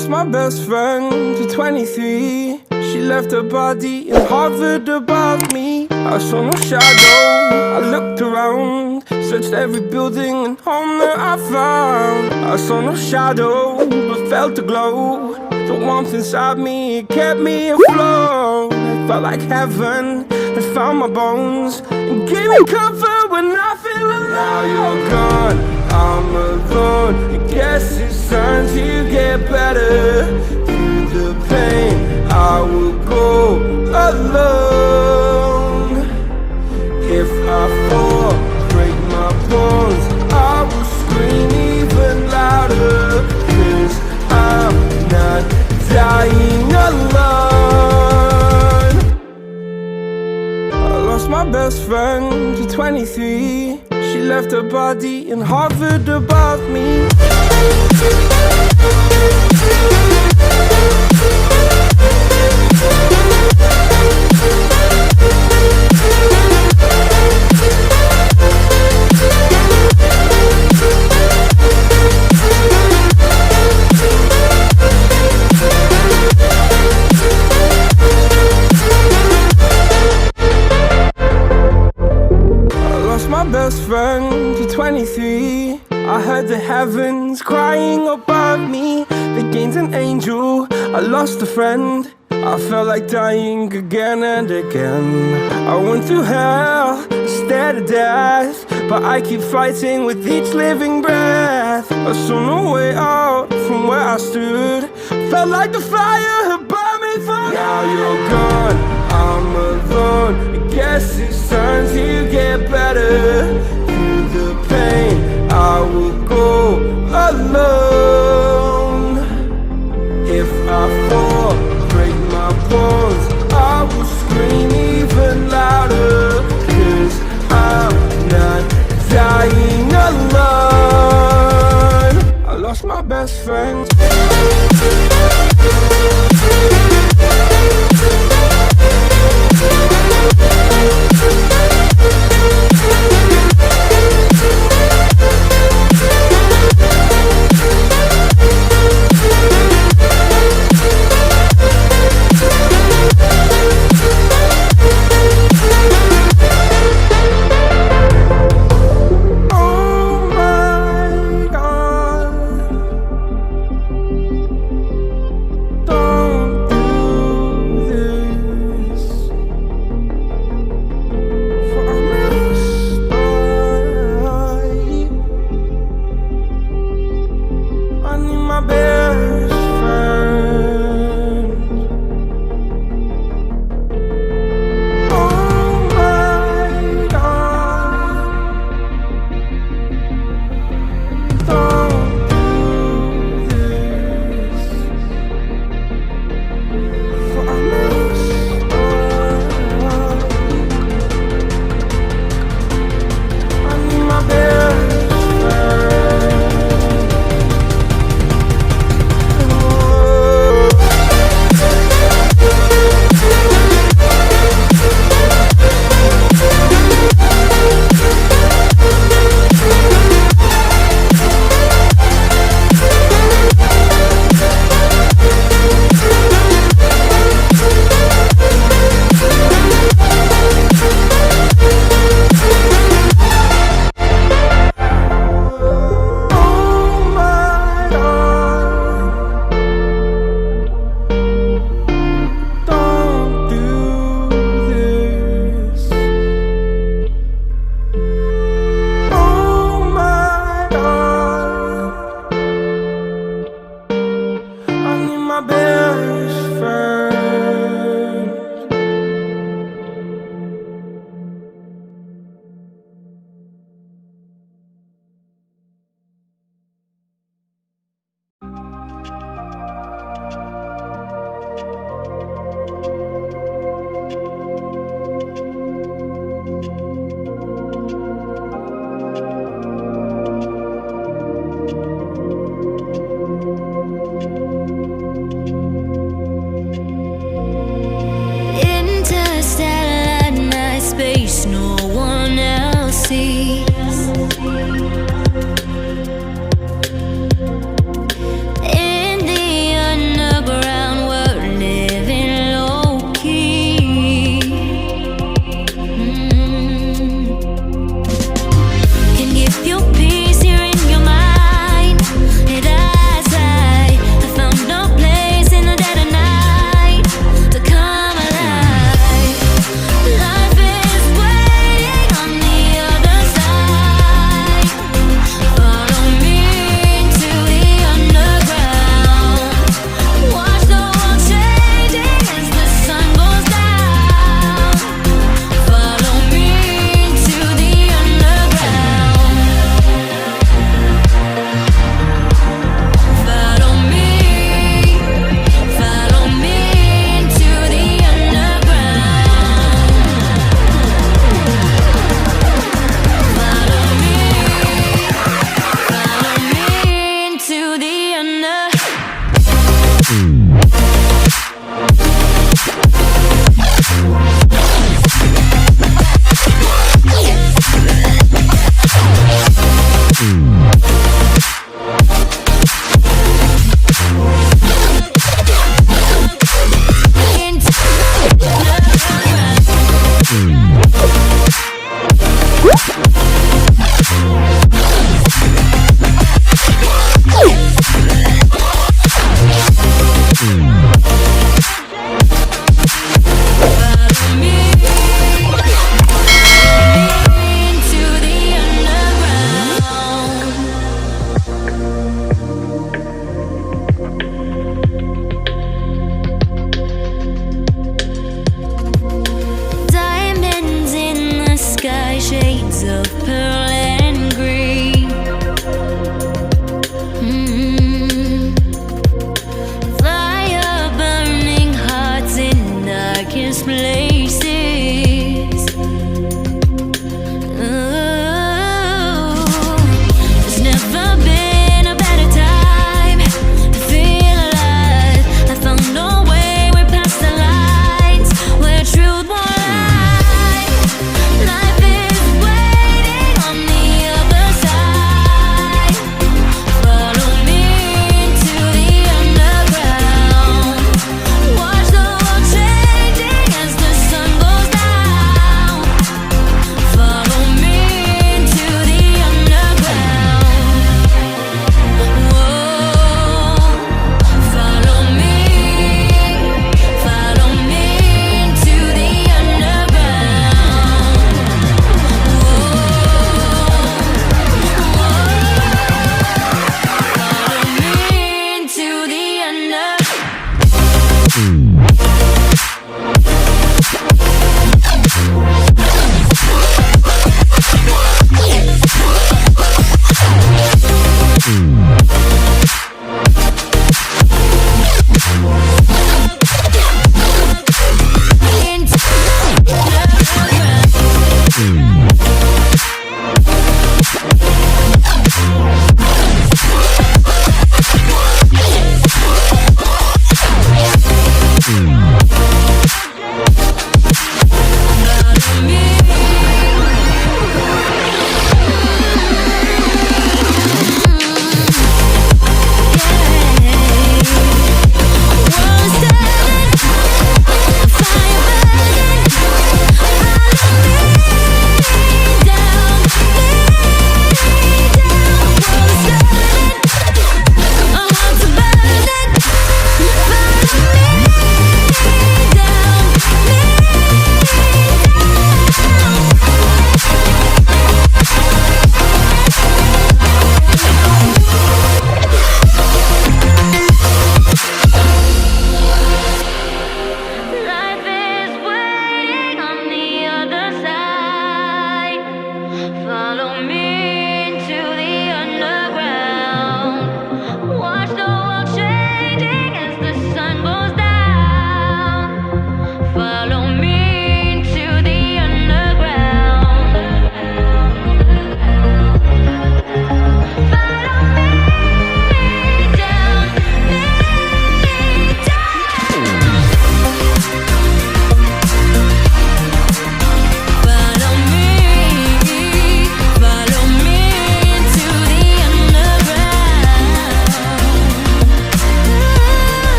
lost my best friend to 23. She left her body and hovered above me. I saw no shadow, I looked around, searched every building and home that I found. I saw no shadow, but felt a glow. The warmth inside me, it kept me afloat. It felt like heaven had found my bones and gave me comfort when I feel alone. Now you're gone, I'm alone. I guess it's time to get better. Through the pain, I will go alone. If I fall, break my bones, I will scream even louder. 'Cause I'm not dying alone. I lost my best friend to 23. She left her body and hovered above me. My best friend to 23. I heard the heavens crying above me. They gained an angel, I lost a friend. I felt like dying again and again. I went through hell, stared at death, but I keep fighting with each living breath. I saw no way out from where I stood. Felt like the fire had burned me through. Now you're gone, I'm alone. I guess it's time to get better. Through the pain, I will go alone. If I fall, break my bones, I will scream even louder. 'Cause I'm not dying alone. I lost my best friend.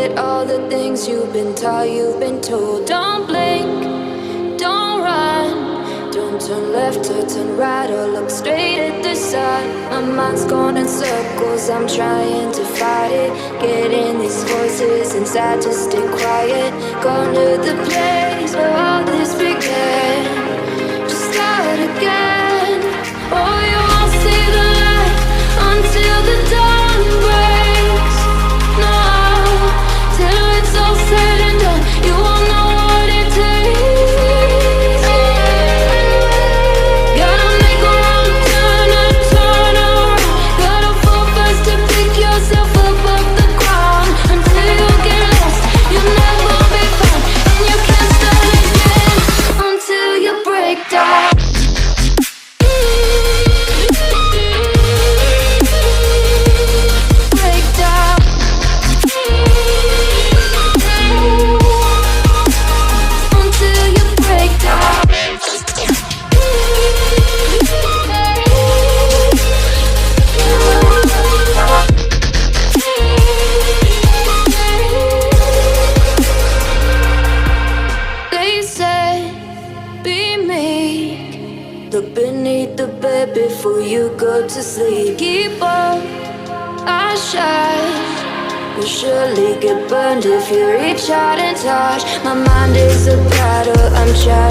forget all the things you've been taught, you've been told. Don't blink, don't run, don't turn left or turn right or look straight at the sun. My mind's going in circles, I'm trying to fight it. Getting these voices inside to stay quiet. Going to the place where all this began. Just start again. Oh, you won't see the light until the dawn breaks. No, till it's all said and done, you won't know what it takes. Gotta make a wrong turn and turn around. Gotta fall fast to pick yourself up off the ground. Until you get lost, you'll never be found. And you can't start again until you break down. Break down. Until you break down. They said, be meek. Look beneath the bed before you go to sleep. Keep on, I shine. You'll surely get burned if you reach out and touch. My mind is a battle, I'm trying